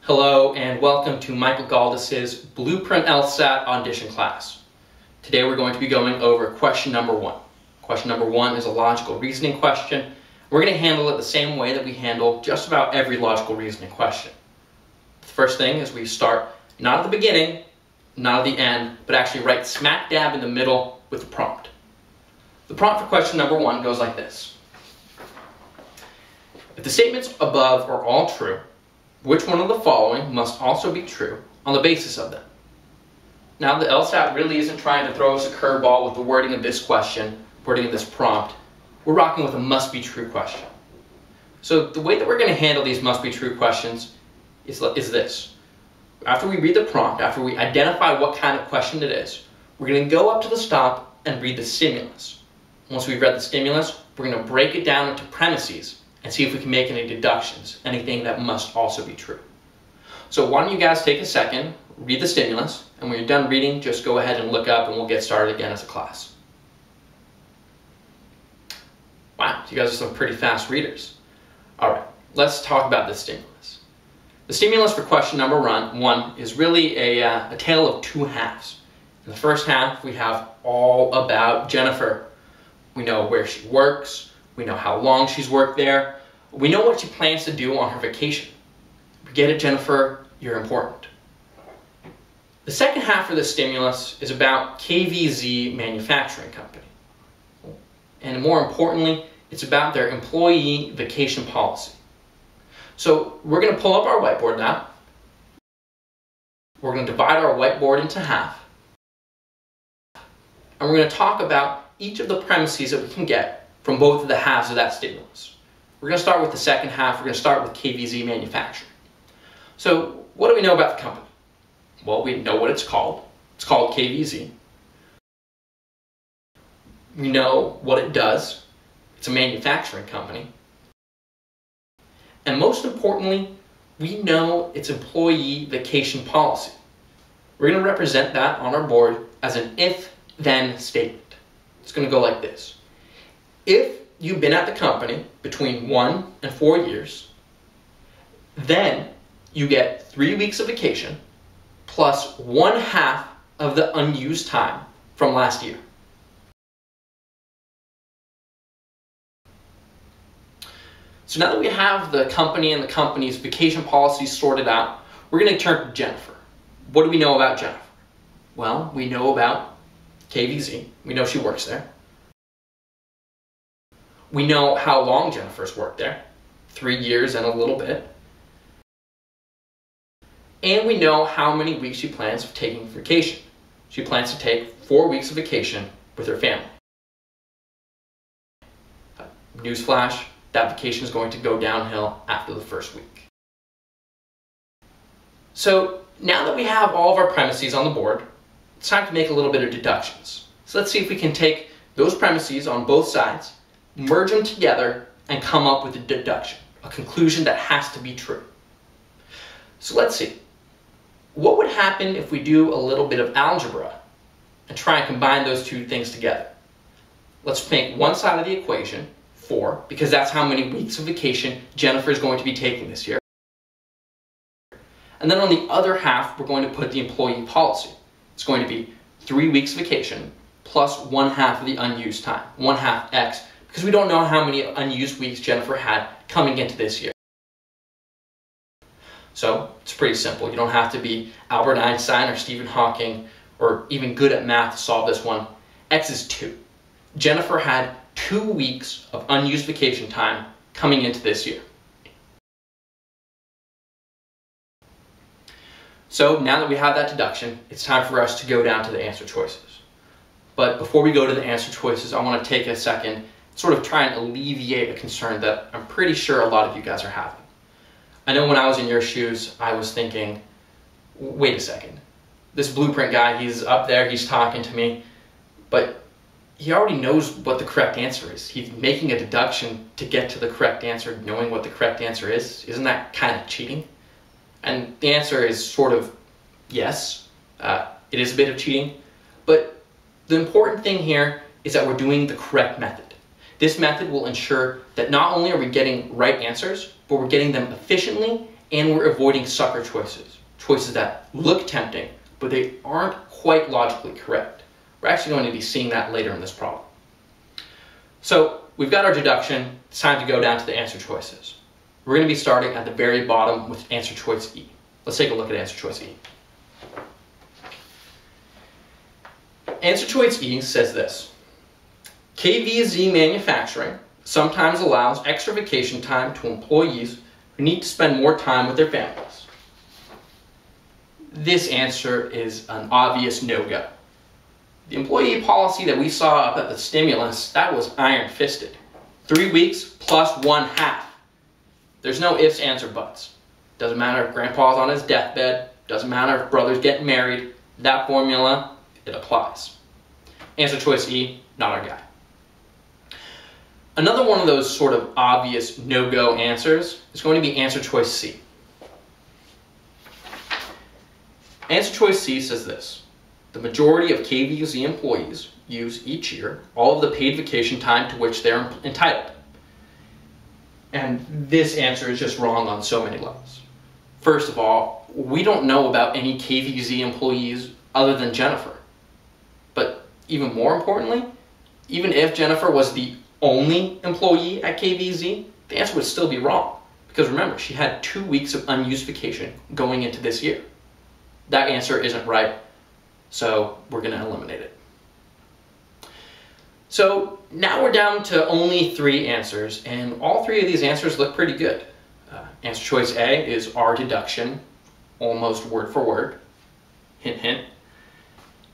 Hello and welcome to Michael Galdes' Blueprint LSAT audition class. Today we're going to be going over question number 1. Question number 1 is a logical reasoning question. We're going to handle it the same way that we handle just about every logical reasoning question. The first thing is we start not at the beginning, not at the end, but actually right smack dab in the middle with the prompt. The prompt for question number 1 goes like this. If the statements above are all true, which one of the following must also be true on the basis of them? Now, the LSAT really isn't trying to throw us a curveball with the wording of this question, wording of this prompt. We're rocking with a must-be-true question. So the way that we're going to handle these must-be-true questions is this. After we read the prompt, after we identify what kind of question it is, we're going to go up to the stop and read the stimulus. Once we've read the stimulus, we're going to break it down into premises and see if we can make any deductions, anything that must also be true. So why don't you guys take a second, read the stimulus, and when you're done reading, just go ahead and look up and we'll get started again as a class. Wow, you guys are some pretty fast readers. All right, let's talk about the stimulus. The stimulus for question number 1 is really a tale of two halves. In the first half, we have all about Jennifer. We know where she works. We know how long she's worked there. We know what she plans to do on her vacation. Get it, Jennifer, you're important. The second half of the stimulus is about KVZ Manufacturing Company. And more importantly, it's about their employee vacation policy. So we're going to pull up our whiteboard now. We're going to divide our whiteboard into half. And we're going to talk about each of the premises that we can get from both of the halves of that stimulus. We're going to start with the second half. We're going to start with KVZ Manufacturing. So what do we know about the company? Well, we know what it's called. It's called KVZ. We know what it does. It's a manufacturing company. And most importantly, we know its employee vacation policy. We're going to represent that on our board as an if-then statement. It's going to go like this. If you've been at the company between 1 and 4 years, then you get 3 weeks of vacation plus 1/2 of the unused time from last year. So now that we have the company and the company's vacation policies sorted out, we're going to turn to Jennifer. What do we know about Jennifer? Well, we know about KVZ. We know she works there. We know how long Jennifer's worked there, 3 years and a little bit. And we know how many weeks she plans of taking vacation. She plans to take 4 weeks of vacation with her family. Newsflash, that vacation is going to go downhill after the first week. So now that we have all of our premises on the board, it's time to make a little bit of deductions. So let's see if we can take those premises on both sides, merge them together, and come up with a deduction, a conclusion that has to be true. So let's see. What would happen if we do a little bit of algebra and try and combine those two things together? Let's make one side of the equation 4, because that's how many weeks of vacation Jennifer is going to be taking this year. And then on the other half, we're going to put the employee policy. It's going to be 3 weeks vacation plus 1/2 of the unused time, 1/2 X, because we don't know how many unused weeks Jennifer had coming into this year. So it's pretty simple. You don't have to be Albert Einstein or Stephen Hawking or even good at math to solve this one. X is 2. Jennifer had 2 weeks of unused vacation time coming into this year. So now that we have that deduction, it's time for us to go down to the answer choices. But before we go to the answer choices, I want to take a second, sort of try and alleviate a concern that I'm pretty sure a lot of you guys are having. I know when I was in your shoes, I was thinking, wait a second. This blueprint guy, he's up there, he's talking to me, but he already knows what the correct answer is. He's making a deduction to get to the correct answer, knowing what the correct answer is. Isn't that kind of cheating? And the answer is sort of yes, it is a bit of cheating, but the important thing here is that we're doing the correct method. This method will ensure that not only are we getting right answers, but we're getting them efficiently and we're avoiding sucker choices, choices that look tempting, but they aren't quite logically correct. We're actually going to be seeing that later in this problem. So we've got our deduction. It's time to go down to the answer choices. We're going to be starting at the very bottom with answer choice E. Let's take a look at answer choice E. Answer choice E says this: KVZ manufacturing sometimes allows extra vacation time to employees who need to spend more time with their families. This answer is an obvious no-go. The employee policy that we saw up at the stimulus, that was iron-fisted. 3 weeks plus 1/2. There's no ifs, ands, or buts. Doesn't matter if grandpa's on his deathbed, doesn't matter if brother's getting married, that formula, it applies. Answer choice E, not our guy. Another one of those sort of obvious no-go answers is going to be answer choice C. Answer choice C says this: the majority of KVZ employees use each year all of the paid vacation time to which they're entitled. And this answer is just wrong on so many levels. First of all, we don't know about any KVZ employees other than Jennifer. But even more importantly, even if Jennifer was the only employee at KVZ, the answer would still be wrong. Because remember, she had 2 weeks of unused vacation going into this year. That answer isn't right, so we're going to eliminate it. So now we're down to only 3 answers, and all 3 of these answers look pretty good. Answer choice A is our deduction, almost word for word. Hint, hint.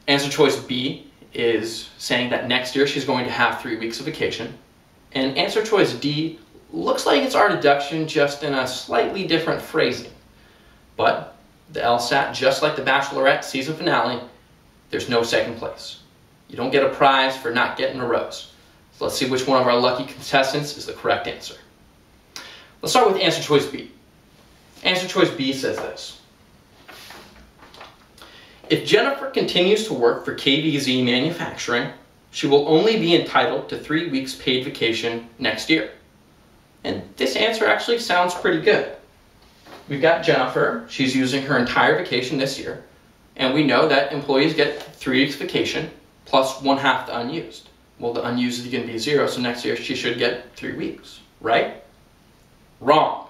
Answer choice B is saying that next year she's going to have 3 weeks of vacation. And answer choice D looks like it's our deduction, just in a slightly different phrasing. But the LSAT, just like the Bachelorette season finale, there's no second place. You don't get a prize for not getting a rose. So let's see which one of our lucky contestants is the correct answer. Let's start with answer choice B. Answer choice B says this: if Jennifer continues to work for KVZ Manufacturing, she will only be entitled to 3 weeks paid vacation next year. And this answer actually sounds pretty good. We've got Jennifer. She's using her entire vacation this year. And we know that employees get 3 weeks vacation plus 1/2 the unused. Well, the unused is going to be 0, so next year she should get 3 weeks, right? Wrong.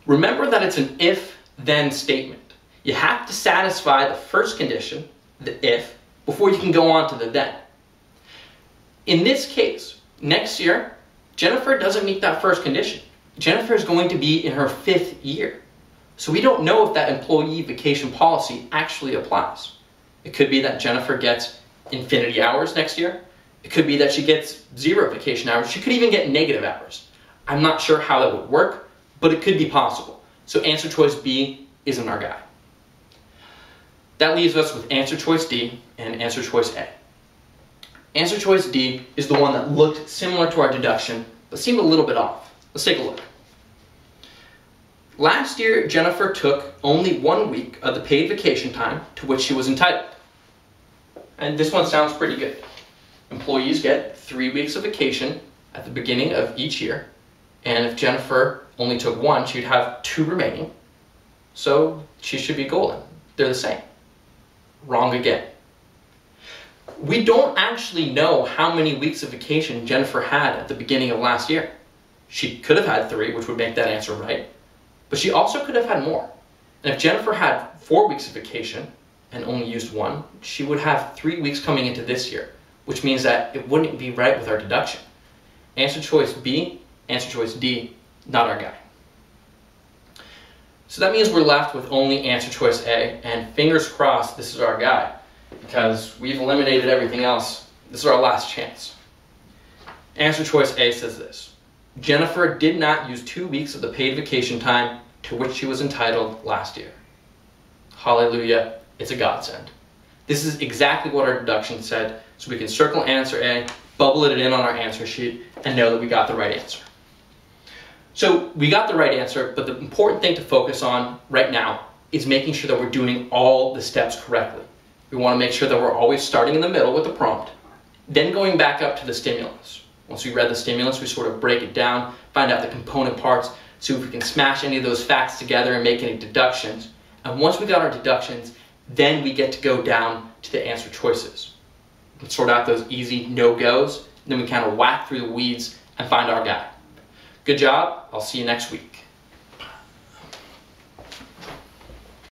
Remember that it's an if-then statement. You have to satisfy the first condition, the if, before you can go on to the then. In this case, next year, Jennifer doesn't meet that first condition. Jennifer is going to be in her 5th year. So we don't know if that employee vacation policy actually applies. It could be that Jennifer gets infinity hours next year. It could be that she gets 0 vacation hours. She could even get negative hours. I'm not sure how that would work, but it could be possible. So answer choice B isn't our guy. That leaves us with answer choice D and answer choice A. Answer choice D is the one that looked similar to our deduction, but seemed a little bit off. Let's take a look. Last year, Jennifer took only 1 week of the paid vacation time to which she was entitled. And this one sounds pretty good. Employees get 3 weeks of vacation at the beginning of each year. And if Jennifer only took 1, she'd have 2 remaining. So she should be golden. They're the same. Wrong again. We don't actually know how many weeks of vacation Jennifer had at the beginning of last year. She could have had 3, which would make that answer right. But she also could have had more. And if Jennifer had 4 weeks of vacation and only used 1, she would have 3 weeks coming into this year, which means that it wouldn't be right with our deduction. Answer choice B, answer choice D, not our guy. So that means we're left with only answer choice A, and fingers crossed this is our guy, because we've eliminated everything else. This is our last chance. Answer choice A says this: Jennifer did not use 2 weeks of the paid vacation time to which she was entitled last year. Hallelujah, it's a godsend. This is exactly what our deduction said, so we can circle answer A, bubble it in on our answer sheet, and know that we got the right answer. So we got the right answer, but the important thing to focus on right now is making sure that we're doing all the steps correctly. We want to make sure that we're always starting in the middle with the prompt, then going back up to the stimulus. Once we read the stimulus, we sort of break it down, find out the component parts, see if we can smash any of those facts together and make any deductions. And once we got our deductions, then we get to go down to the answer choices. Let's sort out those easy no-goes, then we kind of whack through the weeds and find our guy. Good job. I'll see you next week.